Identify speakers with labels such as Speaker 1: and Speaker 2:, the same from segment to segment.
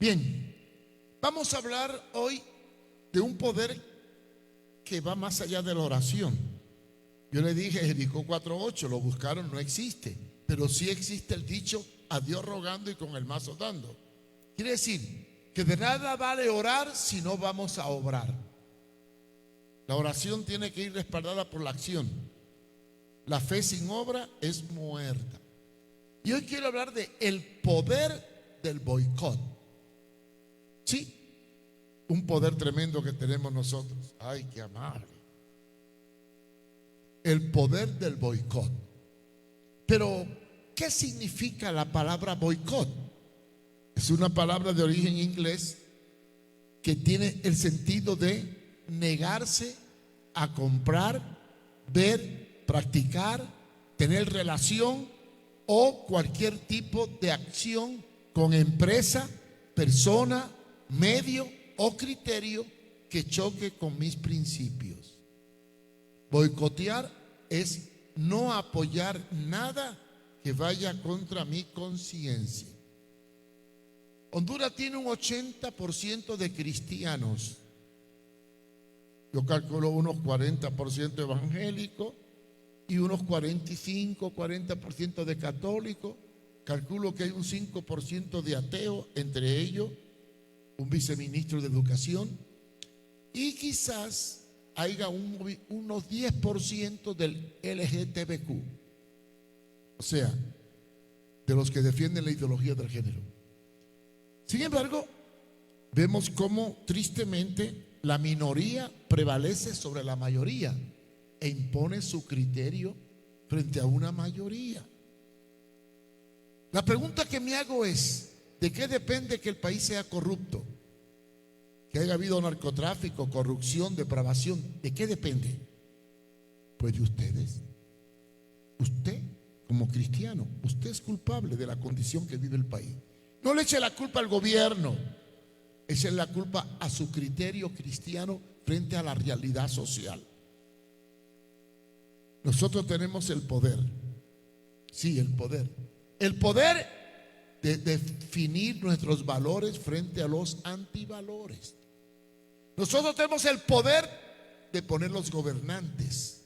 Speaker 1: Bien, vamos a hablar hoy de un poder que va más allá de la oración. Yo le dije, Jericó 4:8, lo buscaron, no existe, pero sí existe el dicho, a Dios rogando y con el mazo dando. Quiere decir que de nada vale orar si no vamos a obrar. La oración tiene que ir respaldada por la acción. La fe sin obra es muerta. Y hoy quiero hablar de el poder del boicot. Sí, un poder tremendo que tenemos nosotros. Ay, qué amable. El poder del boicot. Pero, ¿qué significa la palabra boicot? Es una palabra de origen inglés que tiene el sentido de negarse a comprar, ver, practicar, tener relación o cualquier tipo de acción con empresa, persona, medio o criterio que choque con mis principios. Boicotear es no apoyar nada que vaya contra mi conciencia. Honduras tiene un 80% de cristianos. Yo calculo unos 40% evangélicos y unos 45-40% de católicos. Calculo que hay un 5% de ateos, entre ellos un viceministro de educación, y quizás haya unos 10% del LGTBQ, o sea, de los que defienden la ideología del género. Sin embargo, vemos cómo tristemente la minoría prevalece sobre la mayoría e impone su criterio frente a una mayoría. La pregunta que me hago es, ¿de qué depende que el país sea corrupto? Que haya habido narcotráfico, corrupción, depravación. ¿De qué depende? Pues de ustedes. Usted, como cristiano, usted es culpable de la condición que vive el país. No le eche la culpa al gobierno, eche la culpa a su criterio cristiano frente a la realidad social. Nosotros tenemos el poder. Sí, el poder. El poder de definir nuestros valores frente a los antivalores. Nosotros tenemos el poder de poner los gobernantes.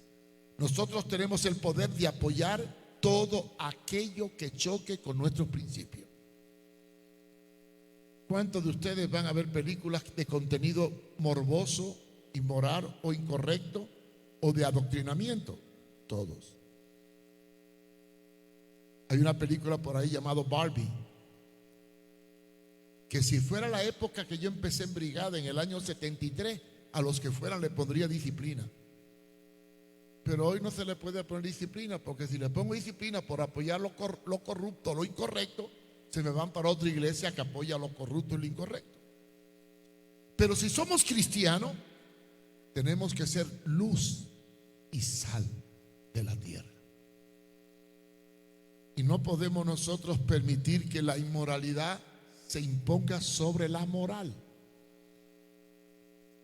Speaker 1: Nosotros tenemos el poder de apoyar todo aquello que choque con nuestros principios. ¿Cuántos de ustedes van a ver películas de contenido morboso, inmoral o incorrecto o de adoctrinamiento? Todos. Hay una película por ahí llamada Barbie, que si fuera la época que yo empecé en brigada en el año 73, a los que fueran le pondría disciplina. Pero hoy no se le puede poner disciplina, porque si le pongo disciplina por apoyar lo corrupto, lo incorrecto, se me van para otra iglesia que apoya lo corrupto y lo incorrecto. Pero si somos cristianos, tenemos que ser luz y sal de la tierra. Y no podemos nosotros permitir que la inmoralidad se imponga sobre la moral.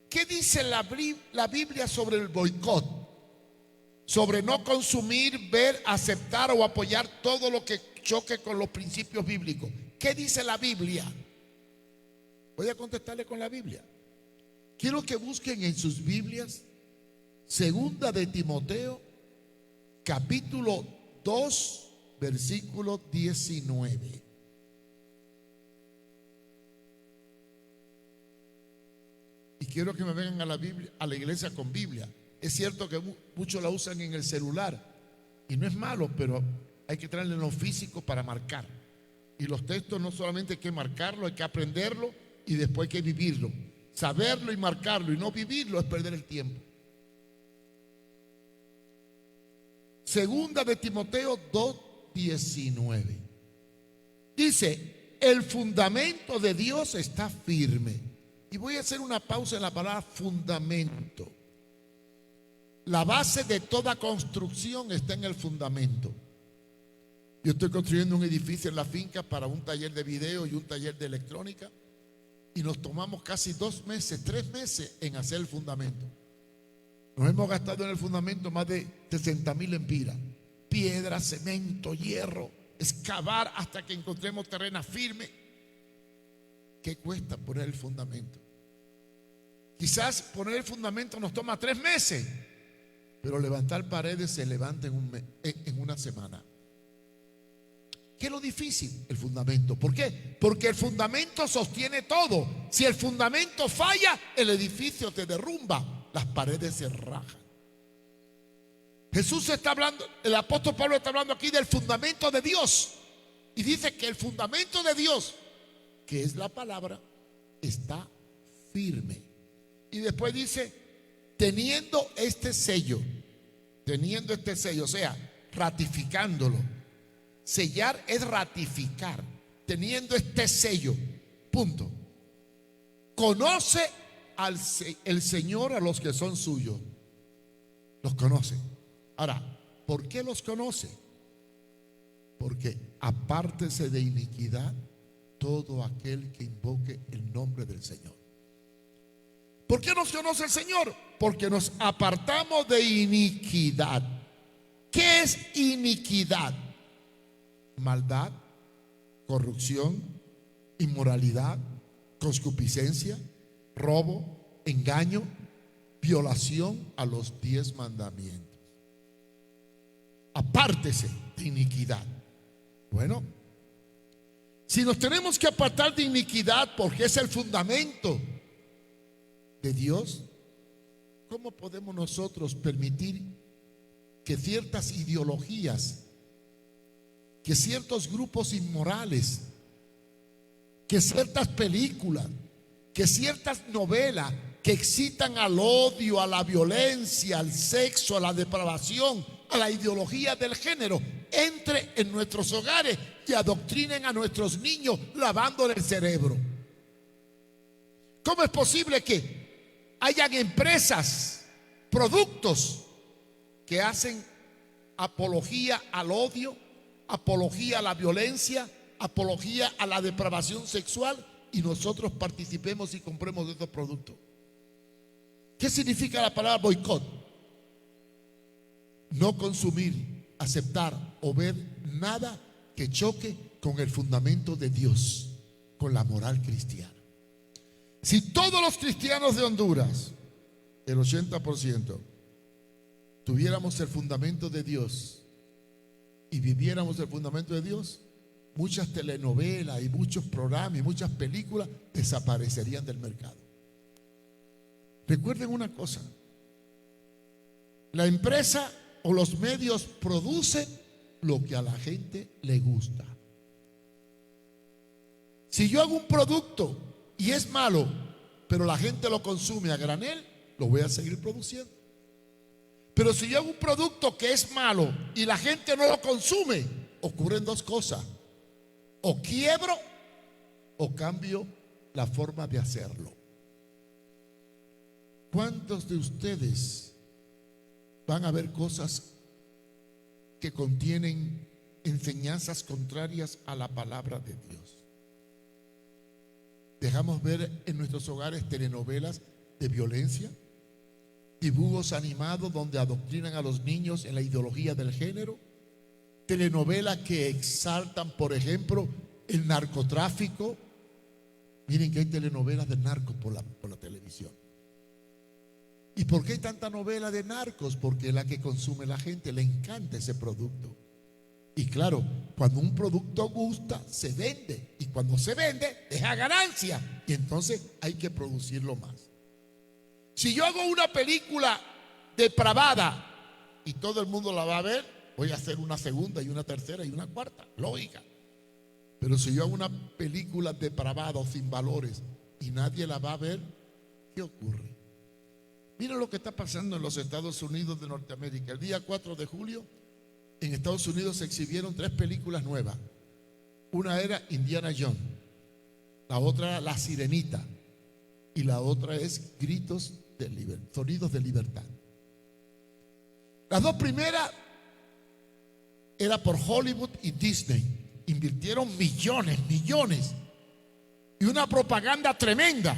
Speaker 1: ¿Qué dice la Biblia sobre el boicot? Sobre no consumir, ver, aceptar o apoyar todo lo que choque con los principios bíblicos. ¿Qué dice la Biblia? Voy a contestarle con la Biblia. Quiero que busquen en sus Biblias Segunda de Timoteo, capítulo 2, versículo 19. Y quiero que me vengan a la Biblia, a la iglesia con Biblia. Es cierto que muchos la usan en el celular y no es malo, pero hay que traerle lo físico para marcar. Y los textos no solamente hay que marcarlo, hay que aprenderlo y después hay que vivirlo. Saberlo y marcarlo y no vivirlo es perder el tiempo. Segunda de Timoteo 2:19. Dice, el fundamento de Dios está firme. Y voy a hacer una pausa en la palabra fundamento. La base de toda construcción está en el fundamento. Yo estoy construyendo un edificio en la finca para un taller de video y un taller de electrónica. Y nos tomamos casi 2 meses, 3 meses en hacer el fundamento. Nos hemos gastado en el fundamento más de 60.000 empiras. Piedra, cemento, hierro, excavar hasta que encontremos terreno firme. ¿Qué cuesta poner el fundamento? Quizás poner el fundamento nos toma 3 meses, pero levantar paredes se levanta en una semana. ¿Qué es lo difícil? El fundamento. ¿Por qué? Porque el fundamento sostiene todo. Si el fundamento falla, el edificio se derrumba, las paredes se rajan. Jesús está hablando, el apóstol Pablo está hablando aquí del fundamento de Dios. Y dice que el fundamento de Dios, que es la palabra, está firme. Y después dice, teniendo este sello, o sea, ratificándolo. Sellar es ratificar, teniendo este sello, punto. Conoce el Señor a los que son suyos. Los conoce. Ahora, ¿por qué los conoce? Porque apártese de iniquidad todo aquel que invoque el nombre del Señor. ¿Por qué nos conoce el Señor? Porque nos apartamos de iniquidad. ¿Qué es iniquidad? Maldad, corrupción, inmoralidad, concupiscencia, robo, engaño, violación a los 10 mandamientos. Apártese de iniquidad. Bueno, si nos tenemos que apartar de iniquidad porque es el fundamento de Dios, ¿cómo podemos nosotros permitir que ciertas ideologías, que ciertos grupos inmorales, que ciertas películas, que ciertas novelas que excitan al odio, a la violencia, al sexo, a la depravación, a la ideología del género, entre en nuestros hogares y adoctrinen a nuestros niños lavándole el cerebro? ¿Cómo es posible que hayan empresas, productos que hacen apología al odio, apología a la violencia, apología a la depravación sexual, y nosotros participemos y compremos de estos productos? ¿Qué significa la palabra boicot? No consumir, aceptar o ver nada que choque con el fundamento de Dios, con la moral cristiana. Si todos los cristianos de Honduras, el 80%, tuviéramos el fundamento de Dios y viviéramos el fundamento de Dios, muchas telenovelas y muchos programas y muchas películas desaparecerían del mercado. Recuerden una cosa: la empresa o los medios producen lo que a la gente le gusta. Si yo hago un producto y es malo, pero la gente lo consume a granel, lo voy a seguir produciendo. Pero si yo hago un producto que es malo y la gente no lo consume, ocurren dos cosas: o quiebro o cambio la forma de hacerlo. ¿Cuántos de ustedes van a ver cosas que contienen enseñanzas contrarias a la palabra de Dios? Dejamos ver en nuestros hogares telenovelas de violencia, dibujos animados donde adoctrinan a los niños en la ideología del género, telenovelas que exaltan, por ejemplo, el narcotráfico. Miren que hay telenovelas de narcos por la televisión. ¿Y por qué hay tanta novela de narcos? Porque es la que consume la gente, le encanta ese producto. Y claro, cuando un producto gusta, se vende. Y cuando se vende, deja ganancia. Y entonces hay que producirlo más. Si yo hago una película depravada y todo el mundo la va a ver, voy a hacer una segunda y una tercera y una cuarta. Lógica. Pero si yo hago una película depravada o sin valores y nadie la va a ver, ¿qué ocurre? Miren lo que está pasando en los Estados Unidos de Norteamérica. El día 4 de julio, en Estados Unidos se exhibieron 3 películas nuevas. Una era Indiana Jones, la otra era La Sirenita y la otra es Sonidos de Libertad. Las dos primeras era por Hollywood y Disney. Invirtieron millones y una propaganda tremenda.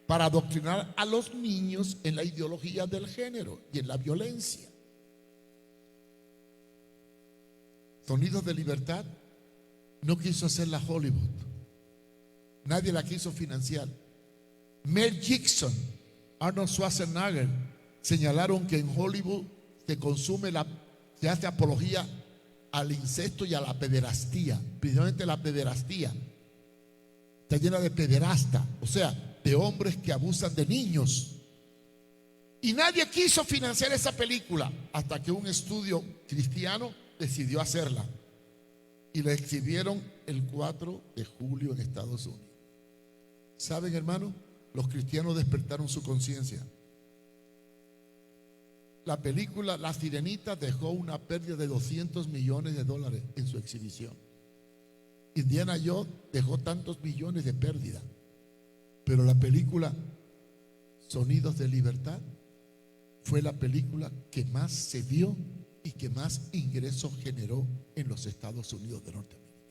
Speaker 1: para adoctrinar a los niños en la ideología del género y en la violencia. Sonidos de Libertad no quiso hacerla Hollywood. Nadie la quiso financiar. Mel Gibson, Arnold Schwarzenegger señalaron que en Hollywood se hace apología al incesto y a la pederastía. Principalmente la pederastía está llena de pederasta, o sea, de hombres que abusan de niños. Y nadie quiso financiar esa película hasta que un estudio cristiano decidió hacerla y la exhibieron el 4 de julio en Estados Unidos. ¿Saben, hermano? Los cristianos despertaron su conciencia. La película La Sirenita dejó una pérdida de $200 millones en su exhibición. Indiana Jones dejó tantos millones de pérdida, pero la película Sonidos de Libertad fue la película que más se vio y que más ingresos generó en los Estados Unidos de Norteamérica.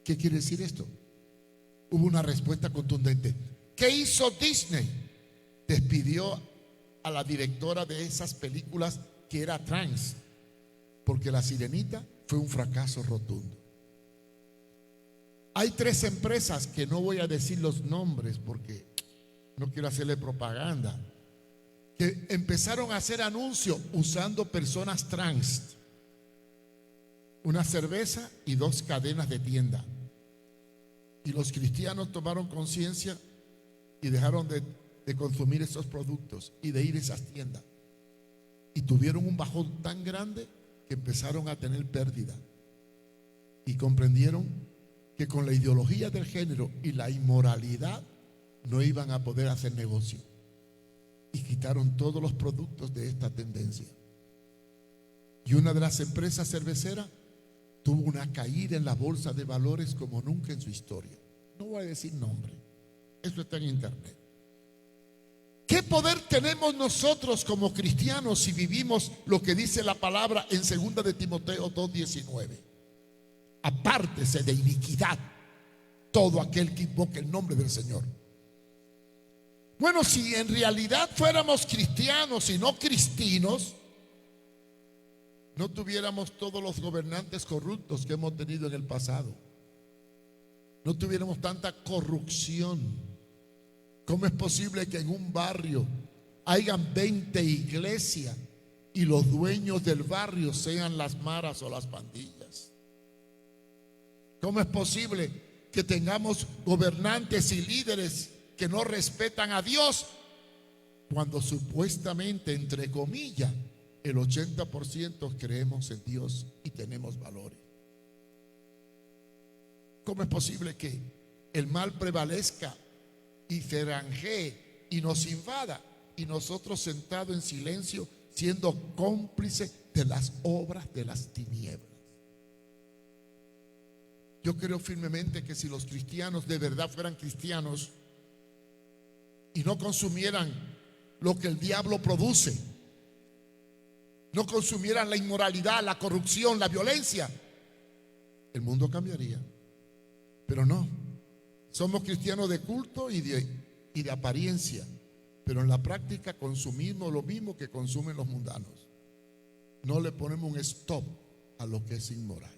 Speaker 1: ¿Qué quiere decir esto? Hubo una respuesta contundente. ¿Qué hizo Disney? Despidió a la directora de esas películas que era trans, porque La Sirenita fue un fracaso rotundo. Hay 3 empresas que no voy a decir los nombres porque no quiero hacerle propaganda, que empezaron a hacer anuncios usando personas trans, una cerveza y 2 cadenas de tienda. Y los cristianos tomaron conciencia y dejaron de consumir esos productos y de ir a esas tiendas. Y tuvieron un bajón tan grande que empezaron a tener pérdida. Y comprendieron que con la ideología del género y la inmoralidad no iban a poder hacer negocio. Y quitaron todos los productos de esta tendencia. Y una de las empresas cerveceras tuvo una caída en la bolsa de valores como nunca en su historia. No voy a decir nombre, eso está en internet. ¿Qué poder tenemos nosotros como cristianos si vivimos lo que dice la palabra en 2 de Timoteo 2:19? Apártese de iniquidad todo aquel que invoque el nombre del Señor. Bueno, si en realidad fuéramos cristianos y no cristinos, no tuviéramos todos los gobernantes corruptos que hemos tenido en el pasado. No tuviéramos tanta corrupción. ¿Cómo es posible que en un barrio hayan 20 iglesias y los dueños del barrio sean las maras o las pandillas? ¿Cómo es posible que tengamos gobernantes y líderes que no respetan a Dios cuando supuestamente, entre comillas, el 80% creemos en Dios y tenemos valores? ¿Cómo es posible que el mal prevalezca y se granjee y nos invada y nosotros sentados en silencio siendo cómplices de las obras de las tinieblas? Yo creo firmemente que si los cristianos de verdad fueran cristianos y no consumieran lo que el diablo produce, no consumieran la inmoralidad, la corrupción, la violencia, el mundo cambiaría. Pero no, somos cristianos de culto y de apariencia, pero en la práctica consumimos lo mismo que consumen los mundanos. No le ponemos un stop a lo que es inmoral.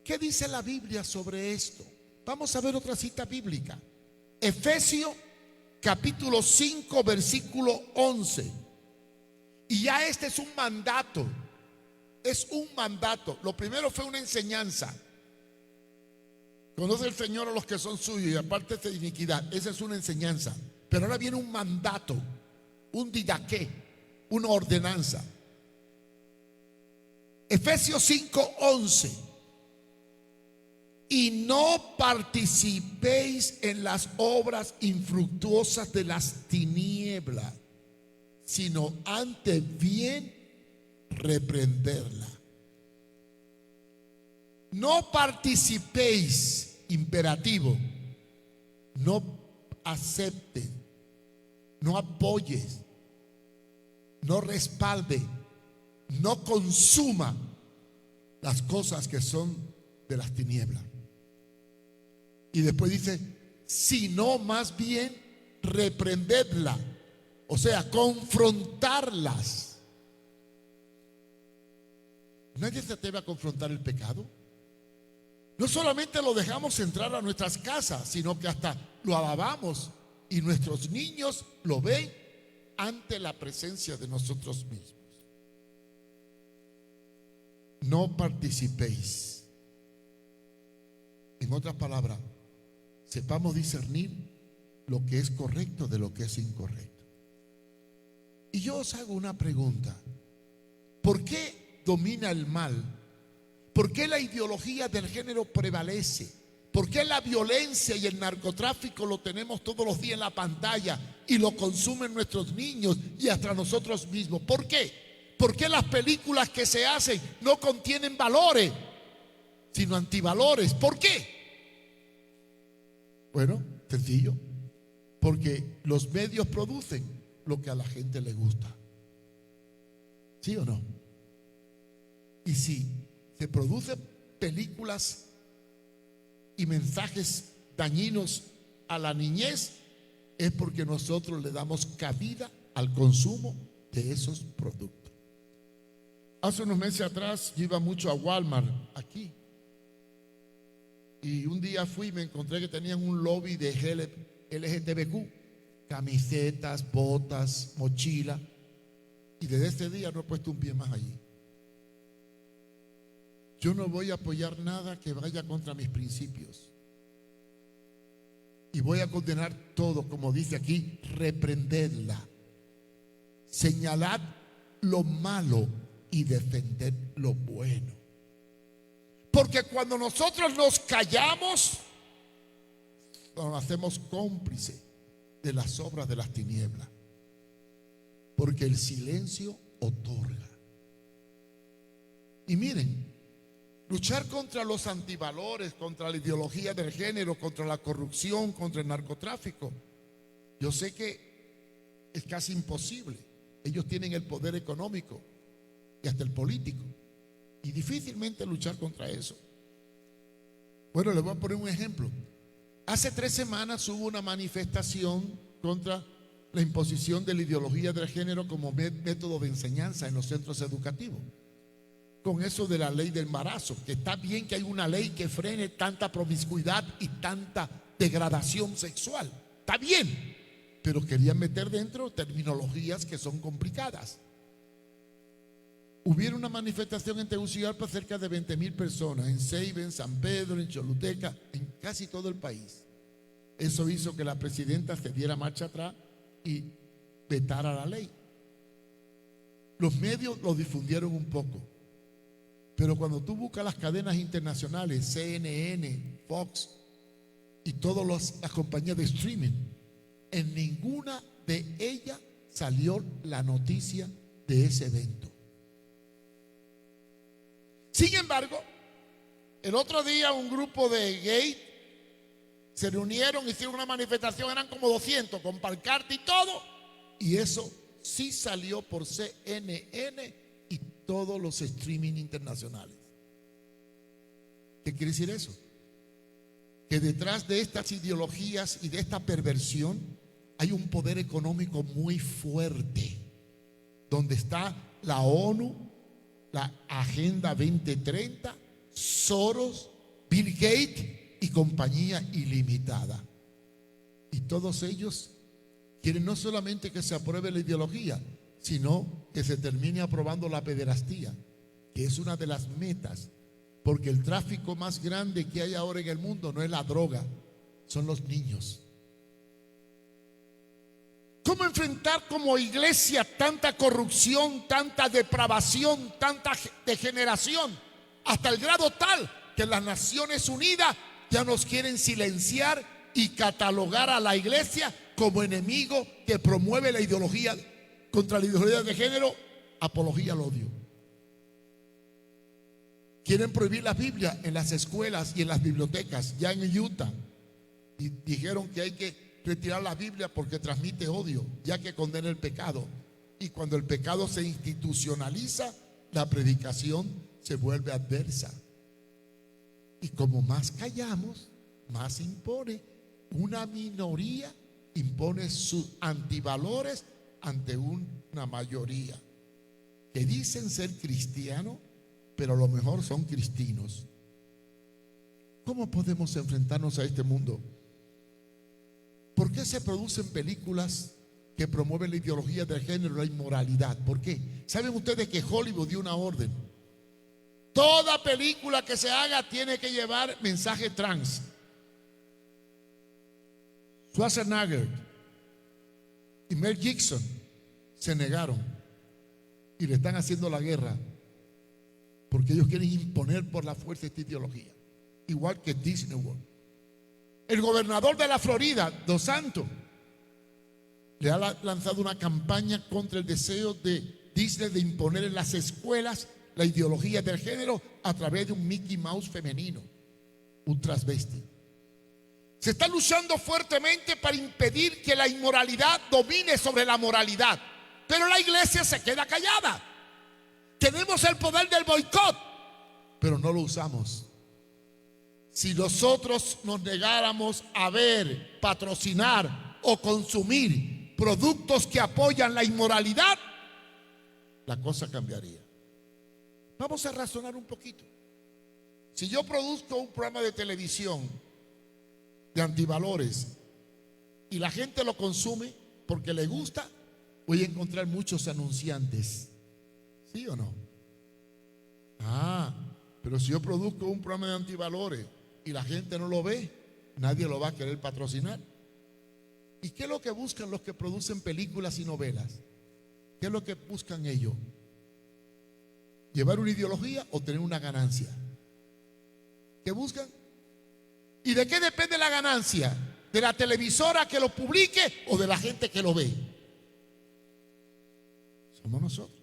Speaker 1: ¿Qué dice la Biblia sobre esto? Vamos a ver otra cita bíblica. Efesios capítulo 5 versículo 11. Y ya este es un mandato. Es un mandato. Lo primero fue una enseñanza. Conoce el Señor a los que son suyos y apártese de iniquidad. Esa es una enseñanza. Pero ahora viene un mandato, un didaqué, una ordenanza. Efesios 5:11. Y no participéis en las obras infructuosas de las tinieblas, sino antes bien reprenderla. No participéis, imperativo. No acepte, no apoyes, no respalde, no consuma las cosas que son de las tinieblas. Y después dice, sino más bien reprendedla, o sea, confrontarlas. Nadie se atreve a confrontar el pecado. No solamente lo dejamos entrar a nuestras casas, sino que hasta lo alabamos y nuestros niños lo ven ante la presencia de nosotros mismos. No participéis. En otras palabras, sepamos discernir lo que es correcto de lo que es incorrecto. Y yo os hago una pregunta: ¿por qué domina el mal? ¿Por qué la ideología del género prevalece? ¿Por qué la violencia y el narcotráfico lo tenemos todos los días en la pantalla y lo consumen nuestros niños y hasta nosotros mismos? ¿Por qué? ¿Por qué las películas que se hacen no contienen valores, sino antivalores? ¿Por qué? Bueno, sencillo. Porque los medios producen lo que a la gente le gusta. ¿Sí o no? Y si se producen películas y mensajes dañinos a la niñez, es porque nosotros le damos cabida al consumo de esos productos. Hace unos meses atrás yo iba mucho a Walmart aquí, y un día fui y me encontré que tenían un lobby de LGTBQ, camisetas, botas, mochila, y desde ese día no he puesto un pie más allí. Yo no voy a apoyar nada que vaya contra mis principios. Y voy a condenar todo, como dice aquí, reprendedla, señalad lo malo y defender lo bueno. Porque cuando nosotros nos callamos, nos hacemos cómplices de las obras de las tinieblas. Porque el silencio otorga. Y miren, luchar contra los antivalores, contra la ideología del género, contra la corrupción, contra el narcotráfico, yo sé que es casi imposible. Ellos tienen el poder económico y hasta el político, y difícilmente luchar contra eso. Bueno, les voy a poner un ejemplo. Hace 3 semanas hubo una manifestación contra la imposición de la ideología del género como método de enseñanza en los centros educativos, con eso de la ley del embarazo, que está bien que hay una ley que frene tanta promiscuidad y tanta degradación sexual, está bien, pero querían meter dentro terminologías que son complicadas. Hubieron una manifestación en Tegucigalpa, cerca de 20,000 personas, en Ceiba, en San Pedro, en Choluteca, en casi todo el país. Eso hizo que la presidenta se diera marcha atrás y vetara la ley. Los medios lo difundieron un poco, pero cuando tú buscas las cadenas internacionales, CNN, Fox y todas las compañías de streaming, en ninguna de ellas salió la noticia de ese evento. Sin embargo, el otro día un grupo de gays se reunieron, hicieron una manifestación, eran como 200 con pancarta y todo, y eso sí salió por CNN y todos los streaming internacionales. ¿Qué quiere decir eso? Que detrás de estas ideologías y de esta perversión hay un poder económico muy fuerte, donde está la ONU, la Agenda 2030, Soros, Bill Gates y compañía ilimitada. Y todos ellos quieren no solamente que se apruebe la ideología, sino que se termine aprobando la pederastía, que es una de las metas, porque el tráfico más grande que hay ahora en el mundo no es la droga, son los niños. ¿Cómo enfrentar como iglesia tanta corrupción, tanta depravación, tanta degeneración? Hasta el grado tal que las Naciones Unidas ya nos quieren silenciar y catalogar a la iglesia como enemigo que promueve la ideología contra la ideología de género, apología al odio. Quieren prohibir la Biblia en las escuelas y en las bibliotecas, ya en Utah, y dijeron que hay que retirar la Biblia porque transmite odio, ya que condena el pecado. Y cuando el pecado se institucionaliza, la predicación se vuelve adversa. Y como más callamos, más impone. una minoría impone sus antivalores ante una mayoría que dicen ser cristianos, pero a lo mejor son cristinos. ¿Cómo podemos enfrentarnos a este mundo? ¿Por qué se producen películas que promueven la ideología del género y la inmoralidad? ¿Por qué? ¿Saben ustedes que Hollywood dio una orden? Toda película que se haga tiene que llevar mensaje trans. Schwarzenegger y Mel Gibson se negaron y le están haciendo la guerra porque ellos quieren imponer por la fuerza esta ideología, igual que Disney World. El gobernador de la Florida, Dos Santos, le ha lanzado una campaña contra el deseo de Disney de imponer en las escuelas la ideología del género a través de un Mickey Mouse femenino, un transvesti. Se está luchando fuertemente para impedir que la inmoralidad domine sobre la moralidad, pero la iglesia se queda callada. Tenemos el poder del boicot, pero no lo usamos. Si nosotros nos negáramos a ver, patrocinar o consumir productos que apoyan la inmoralidad, la cosa cambiaría. Vamos a razonar un poquito. Si yo produzco un programa de televisión de antivalores y la gente lo consume porque le gusta, voy a encontrar muchos anunciantes. ¿Sí o no? Pero si yo produzco un programa de antivalores y la gente no lo ve, nadie lo va a querer patrocinar. ¿Y qué es lo que buscan los que producen películas y novelas? ¿Qué es lo que buscan ellos? ¿Llevar una ideología o tener una ganancia? ¿Qué buscan? ¿Y de qué depende la ganancia? ¿De la televisora que lo publique o de la gente que lo ve? Somos nosotros.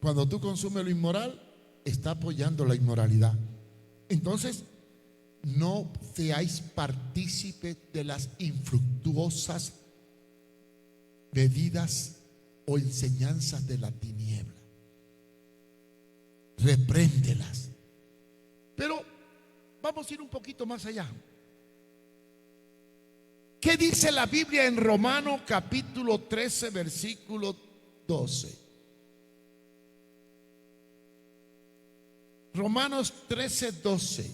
Speaker 1: Cuando tú consumes lo inmoral, está apoyando la inmoralidad. Entonces, no seáis partícipes de las infructuosas medidas o enseñanzas de la tiniebla. Repréndelas. Pero vamos a ir un poquito más allá. ¿Qué dice la Biblia en Romanos capítulo 13, versículo 12? Romanos 13, 12.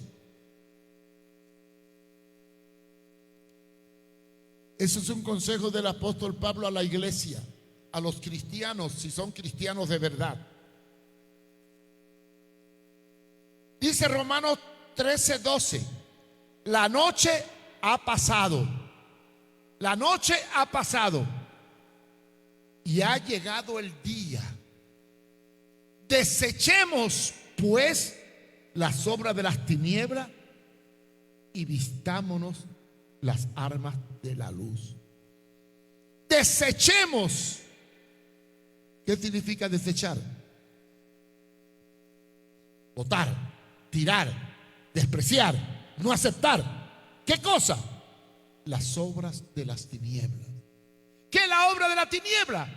Speaker 1: Eso es un consejo del apóstol Pablo a la iglesia, a los cristianos, si son cristianos de verdad. Dice Romanos 13, 12. La noche ha pasado. La noche ha pasado y ha llegado el día. Desechemos pues las obras de las tinieblas y vistámonos las armas de la luz. Desechemos. ¿Qué significa desechar? Botar, tirar, despreciar, no aceptar. ¿Qué cosa? Las obras de las tinieblas. ¿Qué es la obra de la tiniebla?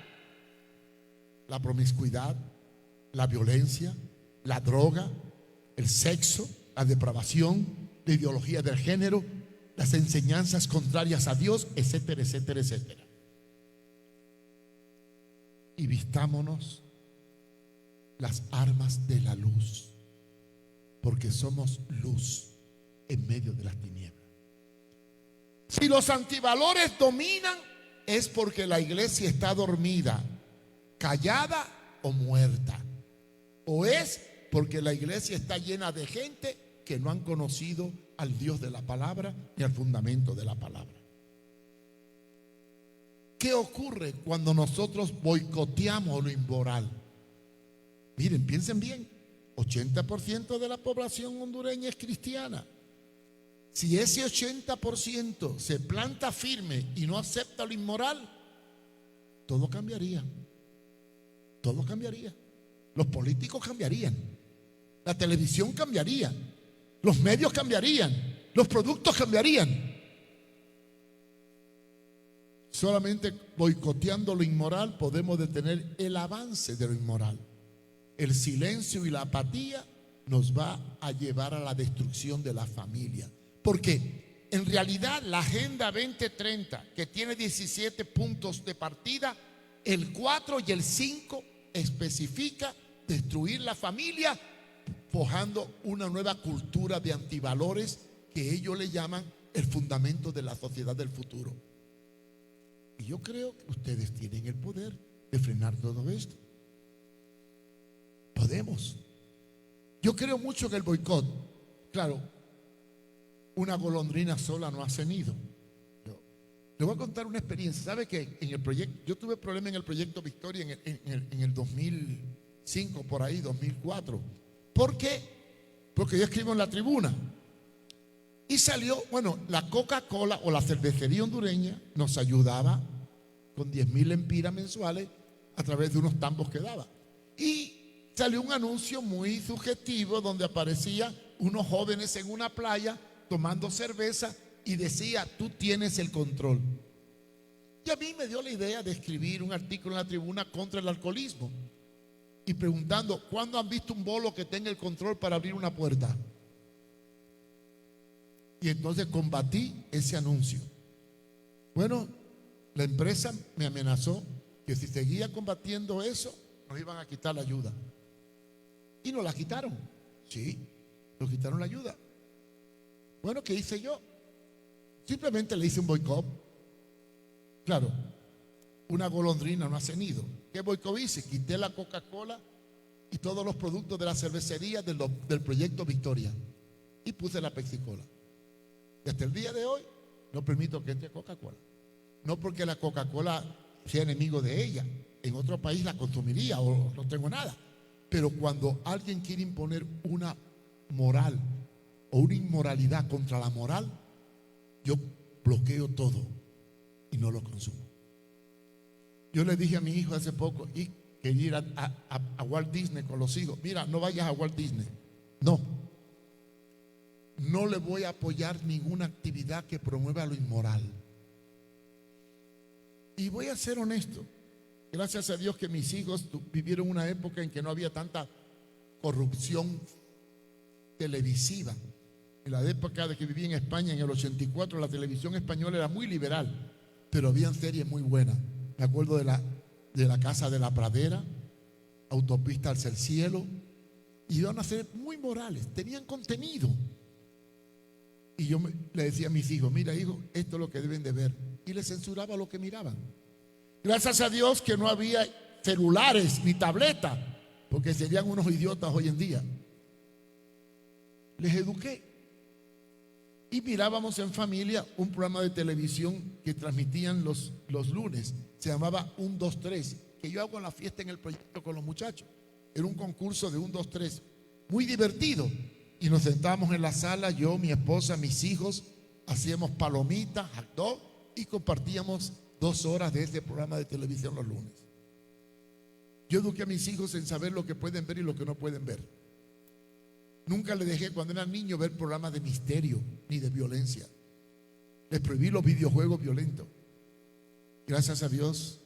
Speaker 1: La promiscuidad, la violencia, la droga, el sexo, la depravación, la ideología del género, las enseñanzas contrarias a Dios, etcétera, etcétera, etcétera. Y vistámonos las armas de la luz, porque somos luz en medio de las tinieblas. Si los antivalores dominan, es porque la iglesia está dormida, callada o muerta. O es porque la iglesia está llena de gente que no han conocido al Dios de la palabra ni al fundamento de la palabra. ¿Qué ocurre cuando nosotros boicoteamos lo inmoral? Miren, piensen bien, 80% de la población hondureña es cristiana. Si ese 80% se planta firme y no acepta lo inmoral, todo cambiaría. Todo cambiaría. Los políticos cambiarían. La televisión cambiaría. Los medios cambiarían. Los productos cambiarían. Solamente boicoteando lo inmoral podemos detener el avance de lo inmoral. El silencio y la apatía nos va a llevar a la destrucción de la familia. ¿Por qué? en realidad la Agenda 2030, que tiene 17 puntos de partida, el 4 y el 5 especifica destruir la familia, forjando una nueva cultura de antivalores que ellos le llaman el fundamento de la sociedad del futuro. Y yo creo que ustedes tienen el poder de frenar todo esto. Podemos. Yo creo mucho en el boicot. Claro, una golondrina sola no hace nido. Le voy a contar una experiencia. ¿Sabe que en el proyecto, yo tuve problemas en el proyecto Victoria en el 2005, por ahí, 2004? ¿Por qué? Porque yo escribo en La Tribuna. Y salió, bueno, la Coca-Cola o la cervecería hondureña nos ayudaba con 10,000 lempiras mensuales a través de unos tambos que daba. Y salió un anuncio muy sugestivo donde aparecía unos jóvenes en una playa tomando cerveza y decía: tú tienes el control. Y a mí me dio la idea de escribir un artículo en La Tribuna contra el alcoholismo y preguntando: ¿cuándo han visto un bolo que tenga el control para abrir una puerta? Y entonces combatí ese anuncio. Bueno, la empresa me amenazó que si seguía combatiendo eso, nos iban a quitar la ayuda. Y nos la quitaron. Sí, nos quitaron la ayuda. Bueno, ¿qué hice yo? Simplemente le hice un boicot. Claro, una golondrina no hace nido. ¿Qué boicot hice? Quité la Coca-Cola y todos los productos de la cervecería del proyecto Victoria y puse la Pepsi-Cola. Y hasta el día de hoy no permito que entre Coca-Cola. No porque la Coca-Cola sea enemigo de ella. En otro país la consumiría o no tengo nada. Pero cuando alguien quiere imponer una moral o una inmoralidad contra la moral, yo bloqueo todo y no lo consumo. Yo le dije a mi hijo hace poco, y quería ir a Walt Disney con los hijos: mira, no vayas a Walt Disney. No le voy a apoyar ninguna actividad que promueva lo inmoral. Y voy a ser honesto, gracias a Dios que mis hijos vivieron una época en que no había tanta corrupción televisiva. En la época de que viví en España, en el 84, la televisión española era muy liberal, pero habían series muy buenas. Me acuerdo de la Casa de la Pradera, Autopista hacia el Cielo, y iban a ser muy morales, tenían contenido. Y yo le decía a mis hijos: mira, hijo, esto es lo que deben de ver. Y les censuraba lo que miraban. Gracias a Dios que no había celulares ni tabletas, porque serían unos idiotas hoy en día. Les eduqué. Y mirábamos en familia un programa de televisión que transmitían los lunes. Se llamaba 1, 2, 3, que yo hago en la fiesta en el proyecto con los muchachos. Era un concurso de 1, 2, 3, muy divertido. Y nos sentábamos en la sala, yo, mi esposa, mis hijos, hacíamos palomitas, hot dog, y compartíamos 2 horas de ese programa de televisión los lunes. Yo eduqué a mis hijos en saber lo que pueden ver y lo que no pueden ver. Nunca les dejé, cuando eran niños, ver programas de misterio ni de violencia. Les prohibí los videojuegos violentos. Gracias a Dios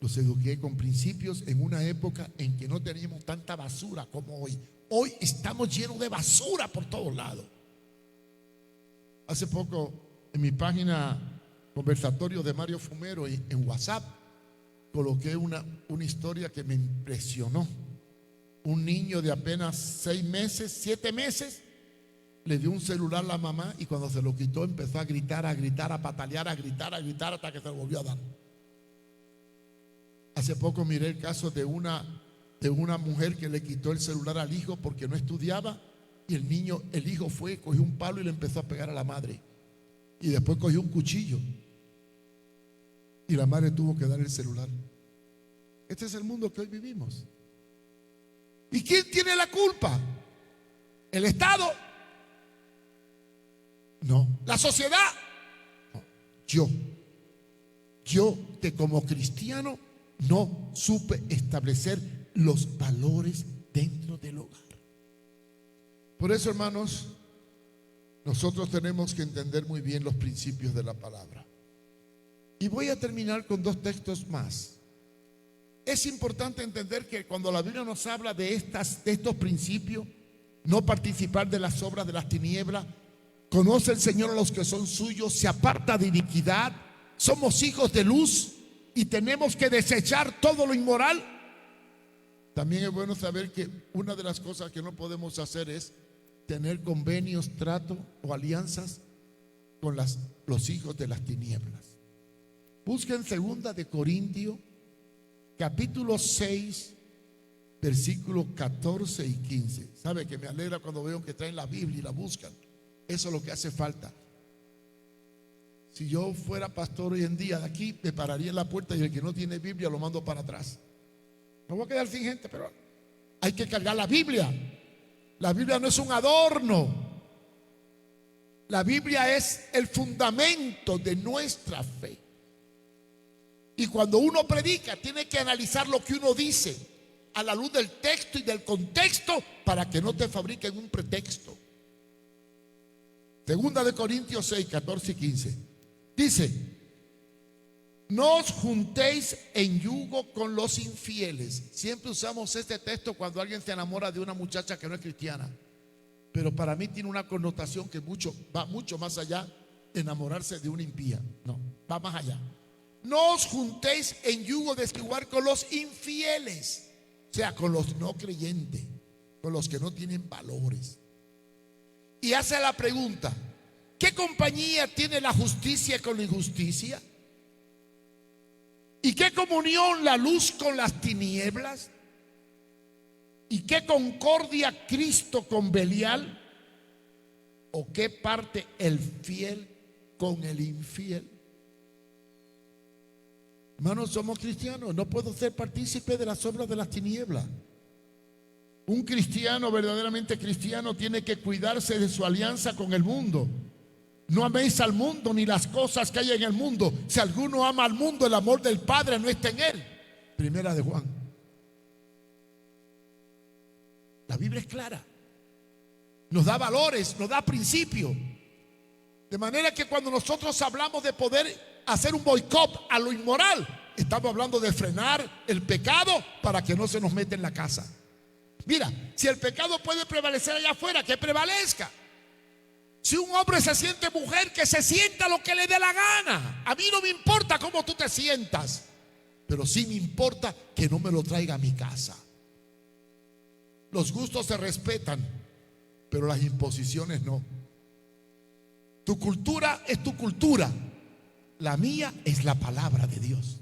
Speaker 1: los eduqué con principios en una época en que no teníamos tanta basura como hoy. Hoy estamos llenos de basura por todos lados. Hace poco en mi página Conversatorio de Mario Fumero en WhatsApp coloqué una historia que me impresionó. Un niño de apenas 6 meses, 7 meses, le dio un celular a la mamá y cuando se lo quitó empezó a gritar, a patalear, a gritar hasta que se lo volvió a dar. Hace poco miré el caso de una mujer que le quitó el celular al hijo porque no estudiaba, y el hijo fue, cogió un palo y le empezó a pegar a la madre, y después cogió un cuchillo y la madre tuvo que dar el celular. Este es el mundo que hoy vivimos. ¿Y quién tiene la culpa? ¿El Estado? No. ¿La sociedad? No. Yo que como cristiano no supe establecer los valores dentro del hogar. Por eso, hermanos, nosotros tenemos que entender muy bien los principios de la palabra. Y voy a terminar con 2 textos más. Es importante entender que cuando la Biblia nos habla de estos principios, no participar de las obras de las tinieblas, Conoce el Señor a los que son suyos, se aparta de iniquidad. Somos hijos de luz y tenemos que desechar todo lo inmoral. También es bueno saber que una de las cosas que no podemos hacer es tener convenios, trato o alianzas con los hijos de las tinieblas. Busquen 2 de Corintios capítulo 6 versículos 14 y 15. Sabe que me alegra cuando veo que traen la Biblia y la buscan. Eso es lo que hace falta. Si yo fuera pastor hoy en día de aquí, me pararía en la puerta y el que no tiene Biblia lo mando para atrás. Me voy a quedar sin gente, pero hay que cargar la Biblia. La Biblia no es un adorno. La Biblia es el fundamento de nuestra fe. Y cuando uno predica, tiene que analizar lo que uno dice a la luz del texto y del contexto para que no te fabriquen un pretexto. 2 de Corintios 6, 14 y 15 dice: no os juntéis en yugo con los infieles. Siempre usamos este texto cuando alguien se enamora de una muchacha que no es cristiana, pero para mí tiene una connotación que va mucho más allá de enamorarse de una impía. No, va más allá. No os juntéis en yugo desigual con los infieles, o sea, con los no creyentes, con los que no tienen valores. Y hace la pregunta: ¿qué compañía tiene la justicia con la injusticia? ¿Y qué comunión la luz con las tinieblas? ¿Y qué concordia Cristo con Belial? ¿O qué parte el fiel con el infiel? Hermanos, somos cristianos. No puedo ser partícipe de las obras de las tinieblas. Un cristiano verdaderamente cristiano tiene que cuidarse de su alianza con el mundo. No améis al mundo ni las cosas que hay en el mundo. Si alguno ama al mundo, el amor del Padre no está en él. 1 de Juan. La Biblia es clara. Nos da valores, nos da principios. De manera que cuando nosotros hablamos de poder hacer un boicot a lo inmoral, estamos hablando de frenar el pecado para que no se nos meta en la casa. Mira, si el pecado puede prevalecer allá afuera, que prevalezca. Si un hombre se siente mujer, que se sienta lo que le dé la gana. A mí no me importa cómo tú te sientas, pero sí me importa que no me lo traiga a mi casa. Los gustos se respetan, pero las imposiciones no. Tu cultura es tu cultura. La mía es la palabra de Dios.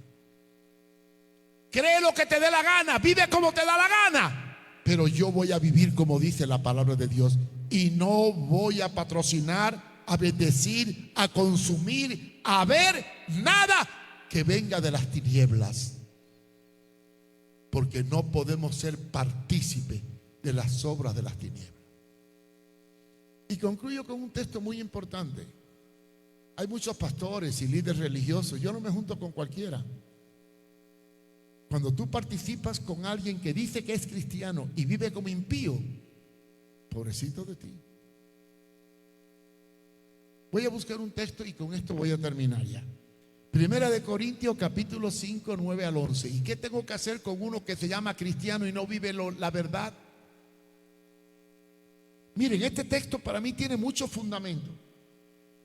Speaker 1: Cree lo que te dé la gana, vive como te da la gana, pero yo voy a vivir como dice la palabra de Dios. Y no voy a patrocinar, a bendecir, a consumir, a ver nada que venga de las tinieblas. Porque no podemos ser partícipes de las obras de las tinieblas. Y concluyo con un texto muy importante. Hay muchos pastores y líderes religiosos. Yo no me junto con cualquiera. Cuando tú participas con alguien que dice que es cristiano y vive como impío, pobrecito de ti. Voy a buscar un texto y con esto voy a terminar ya. 1 de Corintios capítulo 5, 9 al 11. ¿Y qué tengo que hacer con uno que se llama cristiano y no vive la verdad? Miren, este texto para mí tiene mucho fundamento.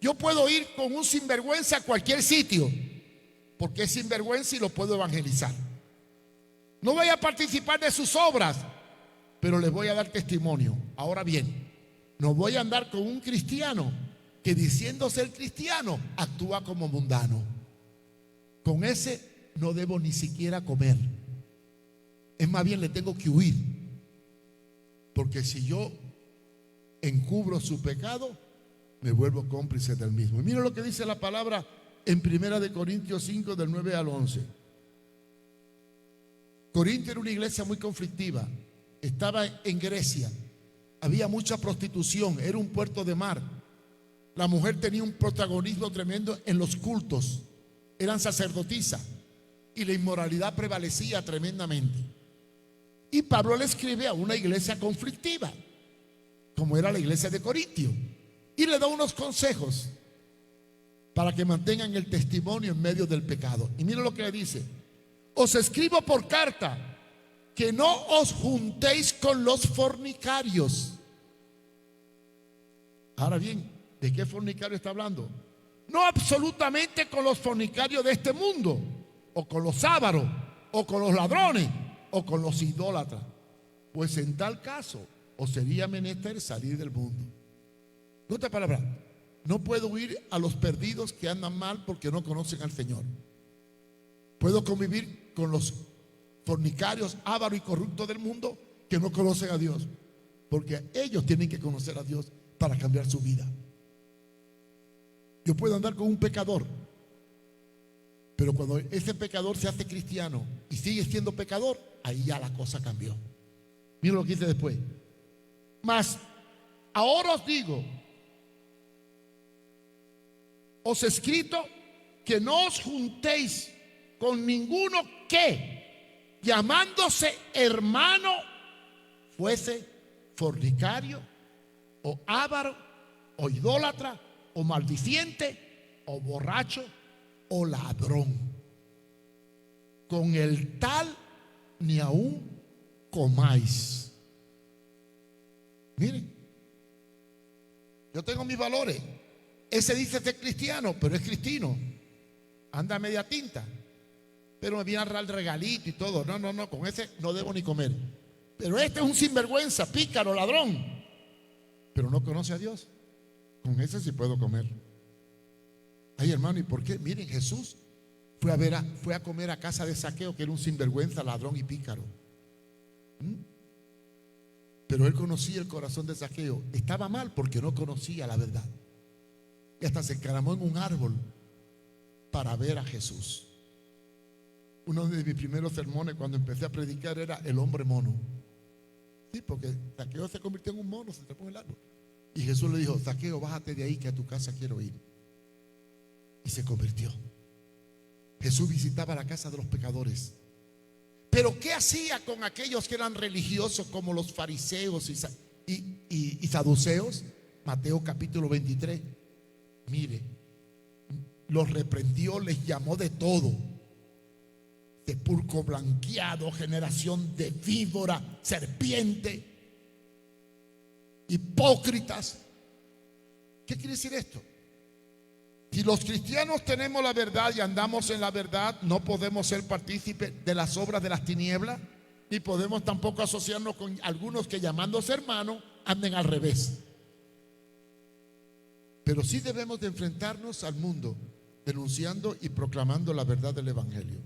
Speaker 1: Yo puedo ir con un sinvergüenza a cualquier sitio, porque es sinvergüenza y lo puedo evangelizar. No voy a participar de sus obras, pero les voy a dar testimonio. Ahora bien, no voy a andar con un cristiano que diciendo ser cristiano actúa como mundano. Con ese no debo ni siquiera comer. Es más bien le tengo que huir, porque si yo encubro su pecado, me vuelvo cómplice del mismo. Y mira lo que dice la palabra en 1 de Corintios 5 del 9 al 11. Corinto era una iglesia muy conflictiva. Estaba en Grecia. Había mucha prostitución. Era un puerto de mar. La mujer tenía un protagonismo tremendo en los cultos. Eran sacerdotisas. Y la inmoralidad prevalecía tremendamente. Y Pablo le escribe a una iglesia conflictiva, como era la iglesia de Corintio. Y le da unos consejos para que mantengan el testimonio en medio del pecado. Y mira lo que le dice: os escribo por carta que no os juntéis con los fornicarios. Ahora bien, ¿De qué fornicario está hablando? No absolutamente con los fornicarios de este mundo, o con los ávaros, o con los ladrones, o con los idólatras. Pues en tal caso, os sería menester salir del mundo. En otras palabras, no puedo huir a los perdidos que andan mal porque no conocen al Señor. Puedo convivir con los fornicarios, ávaros y corruptos del mundo que no conocen a Dios, porque ellos tienen que conocer a Dios para cambiar su vida. Yo puedo andar con un pecador, pero cuando ese pecador se hace cristiano y sigue siendo pecador, ahí ya la cosa cambió. Mira lo que dice después. Mas ahora os digo, os he escrito que no os juntéis con ninguno que, llamándose hermano, fuese fornicario, o avaro, o idólatra, o maldiciente, o borracho, o ladrón. Con el tal ni aún comáis. Miren, yo tengo mis valores. Ese dice ser cristiano, pero es cristino. Anda a media tinta, pero me viene a dar el regalito y todo. No, con ese no debo ni comer. Pero este es un sinvergüenza, pícaro, ladrón, pero no conoce a Dios. Con ese sí puedo comer. Ay, hermano, ¿y por qué? Miren, Jesús fue a comer a casa de Zaqueo, que era un sinvergüenza, ladrón y pícaro. Pero él conocía el corazón de Zaqueo. Estaba mal porque no conocía la verdad. Y hasta se encaramó en un árbol para ver a Jesús. Uno de mis primeros sermones cuando empecé a predicar era el hombre mono. Sí, porque Zaqueo se convirtió en un mono, se trepó en el árbol. Y Jesús le dijo: Zaqueo, bájate de ahí que a tu casa quiero ir. Y se convirtió. Jesús visitaba la casa de los pecadores. Pero ¿qué hacía con aquellos que eran religiosos como los fariseos y saduceos? Mateo capítulo 23. Mire, los reprendió, les llamó de todo: sepulcro blanqueado, generación de víbora, serpiente, hipócritas. ¿Qué quiere decir esto? Si los cristianos tenemos la verdad y andamos en la verdad, no podemos ser partícipes de las obras de las tinieblas, ni podemos tampoco asociarnos con algunos que, llamándose hermanos, anden al revés. Pero sí debemos de enfrentarnos al mundo denunciando y proclamando la verdad del Evangelio.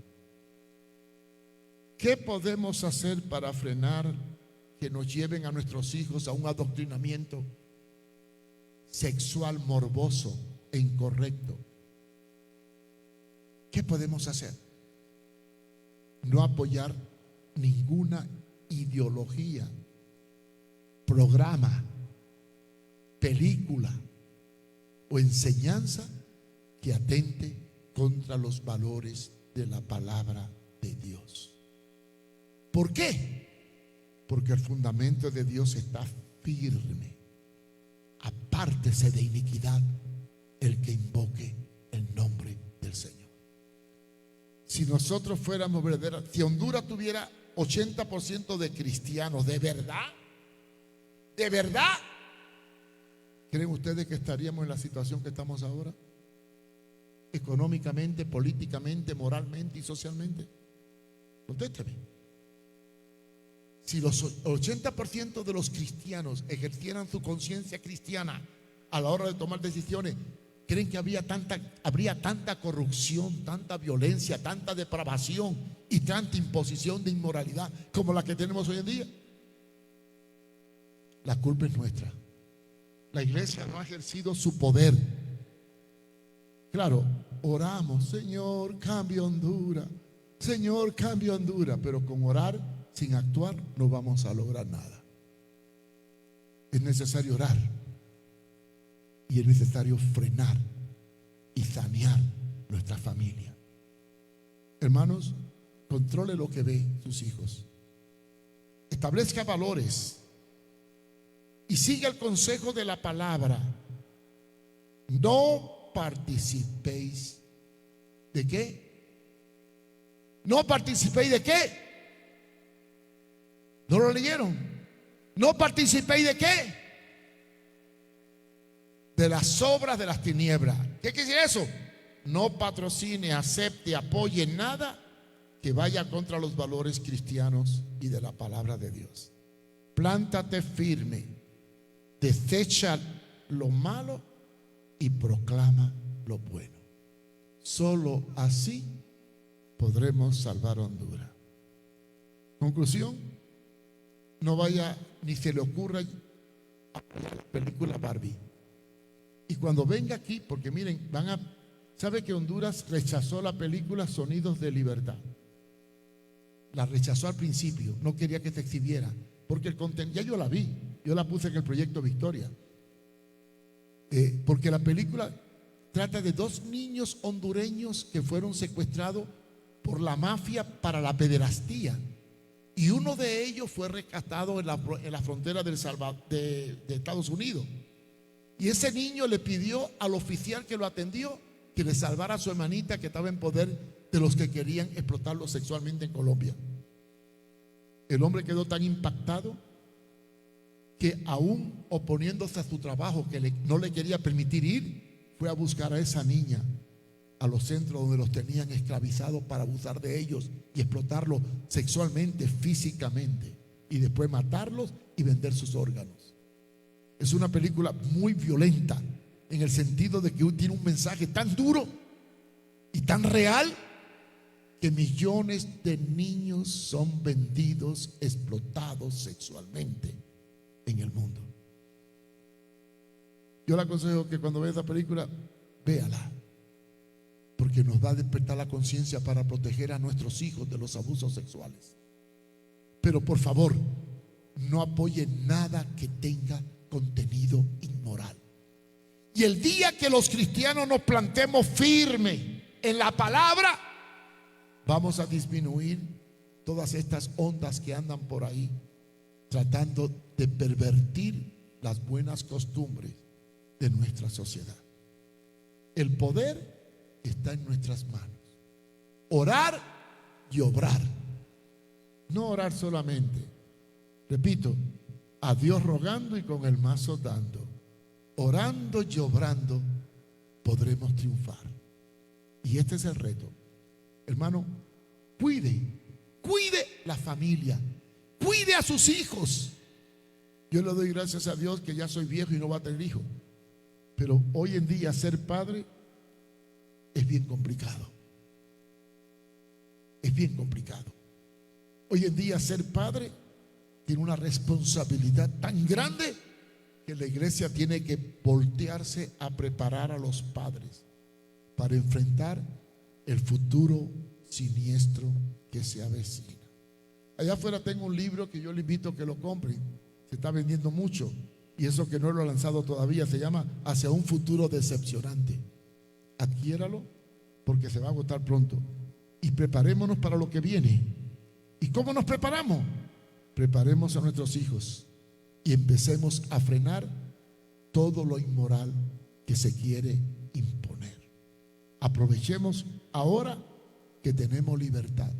Speaker 1: ¿Qué podemos hacer para frenar que nos lleven a nuestros hijos a un adoctrinamiento sexual morboso e incorrecto? ¿Qué podemos hacer? No apoyar ninguna ideología, programa, película o enseñanza que atente contra los valores de la palabra de Dios. ¿Por qué? Porque el fundamento de Dios está firme. Apártese de iniquidad el que invoque el nombre del Señor. Si nosotros fuéramos verdaderos, si Honduras tuviera 80% de cristianos, ¿de verdad? ¿De verdad? ¿Creen ustedes que estaríamos en la situación que estamos ahora? Económicamente, políticamente, moralmente y socialmente. Contésteme. Si los 80% de los cristianos ejercieran su conciencia cristiana a la hora de tomar decisiones, ¿creen que habría tanta corrupción, tanta violencia, tanta depravación y tanta imposición de inmoralidad como la que tenemos hoy en día? La culpa es nuestra. La iglesia no ha ejercido su poder. Claro, oramos: Señor, cambia Honduras, Señor, cambia Honduras, pero con orar sin actuar no vamos a lograr nada. Es necesario orar y es necesario frenar y sanear nuestra familia. Hermanos, controle lo que ve sus hijos, establezca valores y siga el consejo de la palabra. No participéis ¿de qué? No participéis ¿de qué? ¿No lo leyeron? No participéis ¿de qué? de las obras de las tinieblas. ¿Qué quiere decir eso? No patrocine, acepte, apoye nada que vaya contra los valores cristianos y de la palabra de Dios. Plántate firme, desecha lo malo y proclama lo bueno. Solo así podremos salvar Honduras. Conclusión: no vaya ni se le ocurra apoyar la película Barbie. Y cuando venga aquí, porque miren, ¿sabe que Honduras rechazó la película Sonidos de Libertad? La rechazó al principio, no quería que se exhibiera, porque el contenido, ya yo la vi, yo la puse en el proyecto Victoria, porque la película trata de dos niños hondureños que fueron secuestrados por la mafia para la pederastía, y uno de ellos fue rescatado en la frontera de Estados Unidos, y ese niño le pidió al oficial que lo atendió que le salvara a su hermanita que estaba en poder de los que querían explotarlo sexualmente en Colombia. El hombre quedó tan impactado que, aún oponiéndose a su trabajo, que no le quería permitir ir, fue a buscar a esa niña a los centros donde los tenían esclavizados para abusar de ellos y explotarlos sexualmente, físicamente, y después matarlos y vender sus órganos. Es una película muy violenta, en el sentido de que tiene un mensaje tan duro y tan real, que millones de niños son vendidos, explotados sexualmente en el mundo. Yo le aconsejo que cuando vea esta película, véala, porque nos va a despertar la conciencia para proteger a nuestros hijos de los abusos sexuales. Pero por favor, no apoye nada que tenga contenido inmoral. Y el día que los cristianos nos plantemos firme en la palabra, vamos a disminuir todas estas ondas que andan por ahí tratando de pervertir las buenas costumbres de nuestra sociedad. El poder está en nuestras manos. Orar y obrar. No orar solamente. Repito, a Dios rogando y con el mazo dando. Orando y obrando podremos triunfar. Y este es el reto. Hermano, cuide la familia, cuide a sus hijos. Yo le doy gracias a Dios que ya soy viejo y no va a tener hijos, pero hoy en día ser padre es bien complicado. Es bien complicado. Hoy en día ser padre tiene una responsabilidad tan grande que la iglesia tiene que voltearse a preparar a los padres para enfrentar el futuro siniestro que se avecina. Allá afuera tengo un libro que yo le invito a que lo compren. Se está vendiendo mucho, y eso que no lo he lanzado todavía, se llama Hacia un futuro decepcionante. Adquiéralo porque se va a agotar pronto. Y preparémonos para lo que viene. ¿Y cómo nos preparamos? Preparemos a nuestros hijos y empecemos a frenar todo lo inmoral que se quiere imponer. Aprovechemos ahora que tenemos libertad,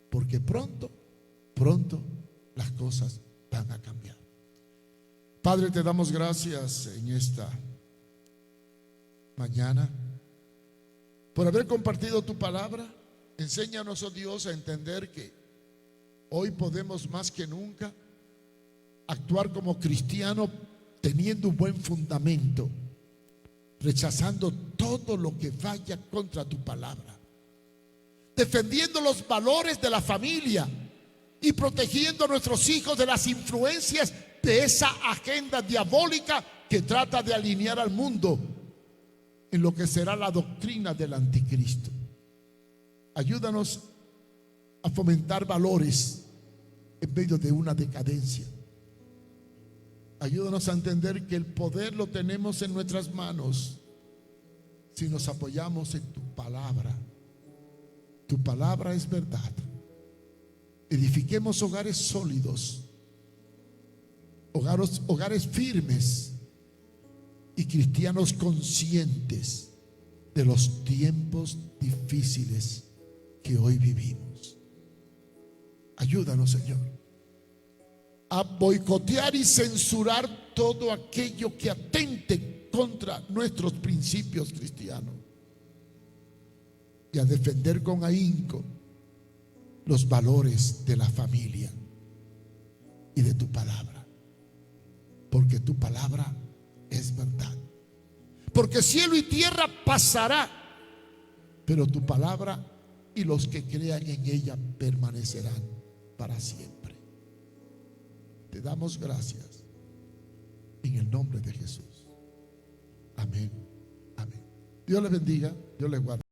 Speaker 1: porque pronto las cosas van a cambiar. Padre, te damos gracias en esta mañana por haber compartido tu palabra. Enséñanos, oh Dios, a entender que hoy podemos más que nunca actuar como cristianos teniendo un buen fundamento, rechazando todo lo que vaya contra tu palabra, defendiendo los valores de la familia y protegiendo a nuestros hijos de las influencias de esa agenda diabólica que trata de alinear al mundo en lo que será la doctrina del anticristo. Ayúdanos a fomentar valores en medio de una decadencia. Ayúdanos a entender que el poder lo tenemos en nuestras manos si nos apoyamos en tu palabra. Tu palabra es verdad. Edifiquemos hogares sólidos, hogares firmes y cristianos conscientes de los tiempos difíciles que hoy vivimos. Ayúdanos, Señor, a boicotear y censurar todo aquello que atente contra nuestros principios cristianos y a defender con ahínco los valores de la familia y de tu palabra, porque tu palabra es verdad. Porque cielo y tierra pasará, pero tu palabra y los que crean en ella permanecerán para siempre. Te damos gracias en el nombre de Jesús. Amén. Amén. Dios les bendiga, Dios les guarde.